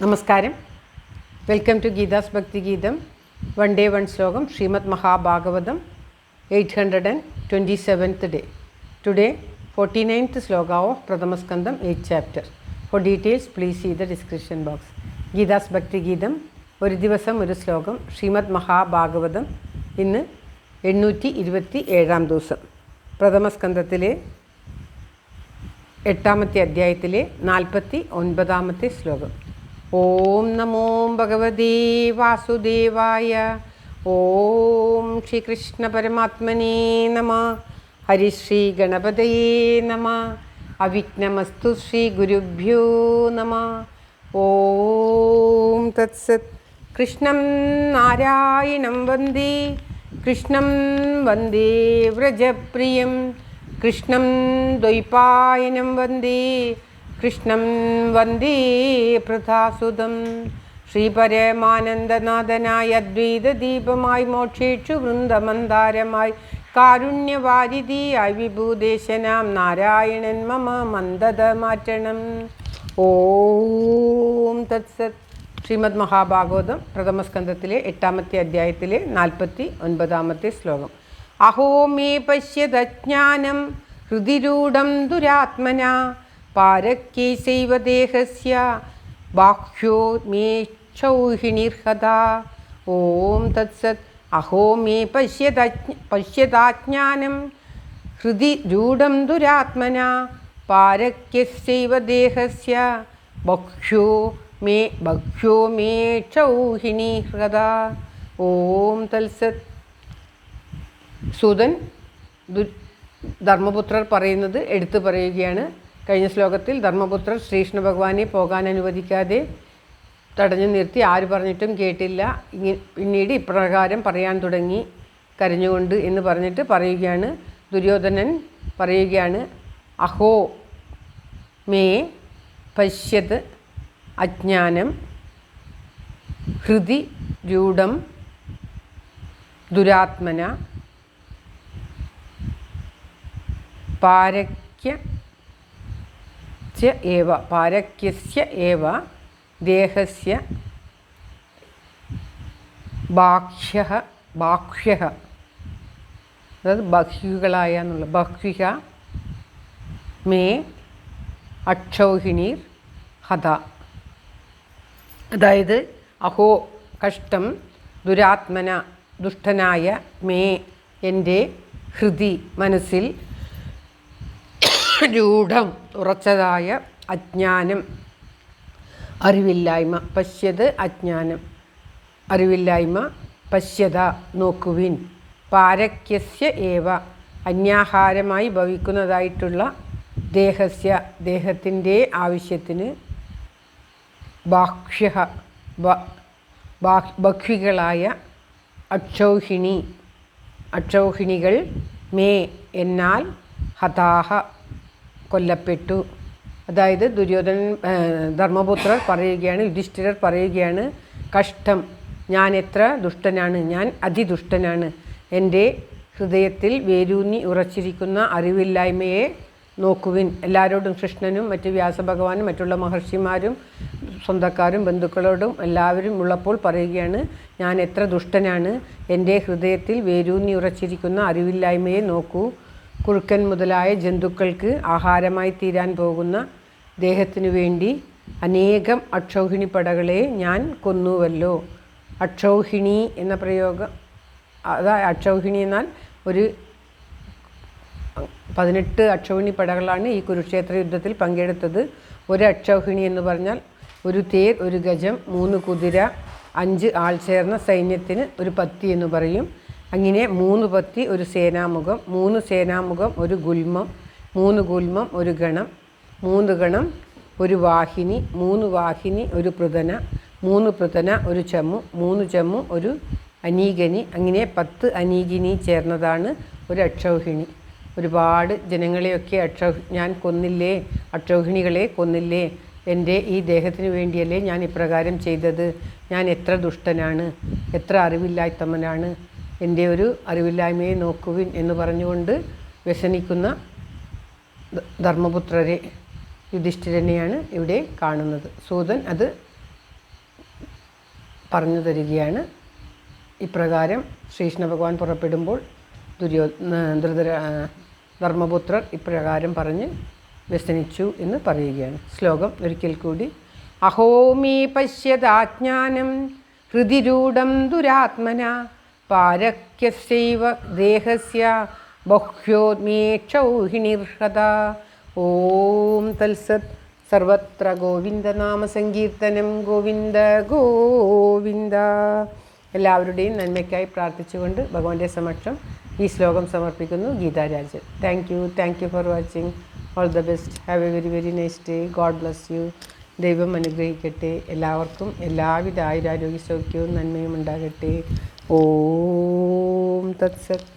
നമസ്കാരം. Welcome to Geetha's ഭക്തി ഗീതം. വൺ ഡേ വൺ ശ്ലോകം. Shrimad Mahabhagavatam 827th day. Today 49th Shloka of പ്രഥമസ്കന്ധം 8th chapter. For details please see the description box. Geetha's ഭക്തി ഗീതം, ഒരു ദിവസം ഒരു ശ്ലോകം. ശ്രീമദ് മഹാഭാഗവതം, ഇന്ന് 827 ദിവസം. പ്രഥമസ്കന്ധത്തിലെ 8ാമത്തെ അധ്യായത്തിലെ 49ാമത്തെ ശ്ലോകം. ഓം നമോ ഭഗവതേ വാസുദേവായ. ഓം ശ്രീകൃഷ്ണ പരമാത്മനേ നമഃ. ഹരിശ്രീ ഗണപതയേ നമഃ. അവിഘ്നമസ്തു ശ്രീ ഗുരുഭ്യോ നമഃ. ഓം തത്സത്. കൃഷ്ണം നാരായണം വന്ദേ, കൃഷ്ണം വന്ദേ വ്രജപ്രിയം, കൃഷ്ണം ദ്വൈപായനം വന്ദേ, കൃഷ്ണം വന്ദേ പ്രഥാസുതം. ശ്രീപരമാനന്ദനാഥനായ അദ്വൈതദീപമായി, മോക്ഷേക്ഷു വൃന്ദമന്ദാരമായി, കാരുണ്യവാരിധിയായി വിഭൂദേശനാം നാരായണൻ മമ മന്ദത മാറ്റണം. ഓം തത്സത്. ശ്രീമദ് മഹാഭാഗവതം പ്രഥമസ്കന്ധത്തിലെ 8ാമത്തെ അധ്യായത്തിലെ 49ാമത്തെ ശ്ലോകം. അഹോ മേ പശ്യതജ്ഞാനം ഹൃദിരൂഢം ദുരാത്മന, പാരക്കേശൈവ ദേഹസ്യ ബാഹ്യോ മേ ക്ഷൗഹിണിർഹതാ. ഓം തത്സത്. അഹോ മേ പശ്യതാജ്ഞാനം ഹൃദി രൂഢം ദുരാത്മന, പാരക്യസ്യൈവ ദേഹസ്യ ബഹ്യോ മേ ക്ഷൗഹിണിർഹതാ. ഓം തത്സത്. സൂതൻ ധർമ്മപുത്രർ പറയുന്നത് എടുത്തു പറയുകയാണ്. കഴിഞ്ഞ ശ്ലോകത്തിൽ ധർമ്മപുത്രർ ശ്രീകൃഷ്ണ ഭഗവാനെ പോകാൻ അനുവദിക്കാതെ തടഞ്ഞു നിർത്തി. ആര് പറഞ്ഞിട്ടും കേട്ടില്ല. പിന്നീട് ഇപ്രകാരം പറയാൻ തുടങ്ങി കരഞ്ഞുകൊണ്ട് എന്ന് പറഞ്ഞിട്ട് പറയുകയാണ്. ദുര്യോധനൻ പറയുകയാണ്, അഹോ മേ പശ്യത് അജ്ഞാനം ഹൃദി രൂഢം ദുരാത്മന, പാരക്യസ്യ ഏവ ദേഹസ്യ ബാഹ്യഃ, അതായത് ബഹ്യുകളായ എന്നുള്ള ബഹ്വിഹ മേ അക്ഷൗഹിണീർ ഹത. അതായത് അഹോ കഷ്ടം, ദുരാത്മന ദുഷ്ടനായ, മേ എൻ്റെ, ഹൃദി മനസ്സിൽ, രൂഢം ഉറച്ചതായ, അജ്ഞാനം അറിവില്ലായ്മ, പശ്യത് അജ്ഞാനം അറിവില്ലായ്മ, പശ്യത നോക്കുവിൻ, പാരക്യസ്യ ഏവ അന്യാഹാരമായി ഭവിക്കുന്നതായിട്ടുള്ള, ദേഹസ്യ ദേഹത്തിൻ്റെ ആവശ്യത്തിന്, ബാഹ്യഃ ബഹ്വികളായ, അക്ഷൗഹിണികൾ മേ എന്നാൽ, ഹതാഹ കൊല്ലപ്പെട്ടു. അതായത് ധർമ്മപുത്രർ പറയുകയാണ്, യുധിഷ്ഠിരർ പറയുകയാണ്, കഷ്ടം, ഞാൻ എത്ര ദുഷ്ടനാണ്, ഞാൻ അതിദുഷ്ടനാണ്. എൻ്റെ ഹൃദയത്തിൽ വേരൂന്നി ഉറച്ചിരിക്കുന്ന അറിവില്ലായ്മയെ നോക്കുവിൻ. എല്ലാവരോടും കൃഷ്ണനും മറ്റ് വ്യാസഭഗവാനും മറ്റുള്ള മഹർഷിമാരും സ്വന്തക്കാരും ബന്ധുക്കളോടും എല്ലാവരും ഉള്ളപ്പോൾ പറയുകയാണ്, ഞാൻ എത്ര ദുഷ്ടനാണ്, എൻ്റെ ഹൃദയത്തിൽ വേരൂന്നി ഉറച്ചിരിക്കുന്ന അറിവില്ലായ്മയെ നോക്കൂ. കുറുക്കൻ മുതലായ ജന്തുക്കൾക്ക് ആഹാരമായി തീരാൻ പോകുന്ന ദേഹത്തിനു വേണ്ടി അനേകം അക്ഷൗഹിണി പടകളെ ഞാൻ കൊന്നുവല്ലോ. അക്ഷൗഹിണി എന്ന പ്രയോഗം, അതായത് അക്ഷൗഹിണി എന്നാൽ ഒരു 18 അക്ഷൗഹിണി പടകളാണ് ഈ കുരുക്ഷേത്ര യുദ്ധത്തിൽ പങ്കെടുത്തത്. ഒരു അക്ഷൗഹിണി എന്ന് പറഞ്ഞാൽ ഒരു തേർ, ഒരു ഗജം, 3 കുതിര, 5 ആൾ ചേർന്ന സൈന്യത്തിന് ഒരു പത്തി എന്ന് പറയും. അങ്ങനെ 3 പത്തി ഒരു സേനാമുഖം, 3 സേനാമുഖം ഒരു ഗുൽമം, 3 ഗുൽമം ഒരു ഗണം, 3 ഗണം ഒരു വാഹിനി, 3 വാഹിനി ഒരു പൃതന, 3 പൃതന ഒരു ചമ്മു, 3 ചമ്മു ഒരു അനീഗനി. അങ്ങനെ 10 അനീഗിനി ചേർന്നതാണ് ഒരു അക്ഷൗഹിണി. ഒരുപാട് ജനങ്ങളെയൊക്കെ ഞാൻ കൊന്നില്ലേ, അക്ഷൗഹിണികളെ കൊന്നില്ലേ, എൻ്റെ ഈ ദേഹത്തിന് വേണ്ടിയല്ലേ ഞാൻ ഇപ്രകാരം ചെയ്തത്, ഞാൻ എത്ര ദുഷ്ടനാണ്, എത്ര അറിവില്ലാത്തവനാണ്, എൻ്റെ ഒരു അറിവില്ലായ്മയെ നോക്കുവിൻ എന്ന് പറഞ്ഞുകൊണ്ട് വ്യസനിക്കുന്ന ധർമ്മപുത്രരെ, യുധിഷ്ഠിരനെയാണ് ഇവിടെ കാണുന്നത്. സൂതൻ അത് പറഞ്ഞു തരികയാണ്. ഇപ്രകാരം ശ്രീകൃഷ്ണ ഭഗവാൻ പുറപ്പെടുമ്പോൾ ധർമ്മപുത്രർ ഇപ്രകാരം പറഞ്ഞ് വ്യസനിച്ചു എന്ന് പറയുകയാണ്. ശ്ലോകം ഒരിക്കൽ കൂടി. അഹോമീ പശ്യതാജ്ഞാനം ഹൃദിരൂഢം ദുരാത്മന പാരക്യസ്യൈവ ദേഹസ്യ ബഹ്യോന്മേക്ഷൗഹിണിർഹത. ഓം തത്സത്. സർവത്ര ഗോവിന്ദനാമസങ്കീർത്തനം. ഗോവിന്ദ ഗോവിന്ദ. എല്ലാവരുടെയും നന്മയ്ക്കായി പ്രാർത്ഥിച്ചുകൊണ്ട് ഭഗവാന്റെ സമക്ഷം ഈ ശ്ലോകം സമർപ്പിക്കുന്നു. Geetha Rajan. Thank you for watching. All the best. Have A very very nice day. God bless you. ദൈവം അനുഗ്രഹിക്കട്ടെ. എല്ലാവർക്കും എല്ലാവിധ ആയുരാരോഗ്യ സൗഖ്യവും നന്മയും ഉണ്ടാകട്ടെ. ഓം തത്സത്.